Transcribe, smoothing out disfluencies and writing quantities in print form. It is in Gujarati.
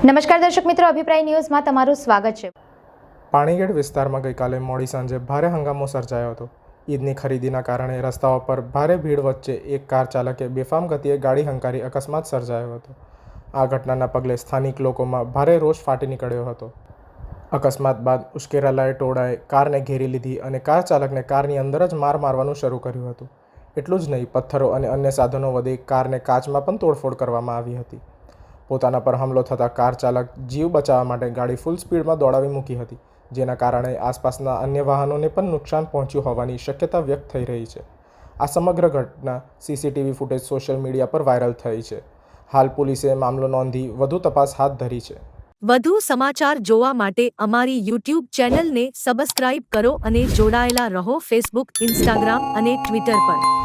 નમસ્કાર દર્શક મિત્રો, અભિપ્રાય ન્યૂઝમાં તમારું સ્વાગત છે। પાણીગેટ વિસ્તારમાં ગઈકાલે મોડી સાંજે ભારે હંગામો સર્જાયો હતો। ઈદની ખરીદીના કારણે રસ્તાઓ પર ભારે ભીડ વચ્ચે એક કાર ચાલકે બેફામ ગતિએ ગાડી હંકારી અકસ્માત સર્જાયો હતો। આ ઘટનાના પગલે સ્થાનિક લોકોમાં ભારે રોષ ફાટી નીકળ્યો હતો। અકસ્માત બાદ ઉશ્કેરાયેલા ટોળાએ કારને ઘેરી લીધી અને કાર ચાલકને કારની અંદર જ મારવાનું શરૂ કર્યું હતું। એટલું જ નહીં, પથ્થરો અને અન્ય સાધનો વડે કારને કાચમાં પણ તોડફોડ કરવામાં આવી હતી। પોતાના પર હુમલો થતાં કાર ચાલક જીવ બચાવવા માટે ગાડી ફૂલ સ્પીડમાં દોડાવી મૂકી હતી, જેના કારણે આસપાસના અન્ય વાહનોને પણ નુકસાન પહોંચ્યું હોવાની શક્યતા વ્યક્ત થઈ રહી છે। આ સમગ્ર ઘટના સીસીટીવી ફૂટેજ સોશિયલ મીડિયા પર વાયરલ થઈ છે। હાલ પોલીસે મામલો નોંધી વધુ તપાસ હાથ ધરી છે। વધુ સમાચાર જોવા માટે અમારી યુટ્યુબ ચેનલને સબસ્ક્રાઇબ કરો અને જોડાયેલા રહો ફેસબુક, ઇન્સ્ટાગ્રામ અને ટ્વિટર પર।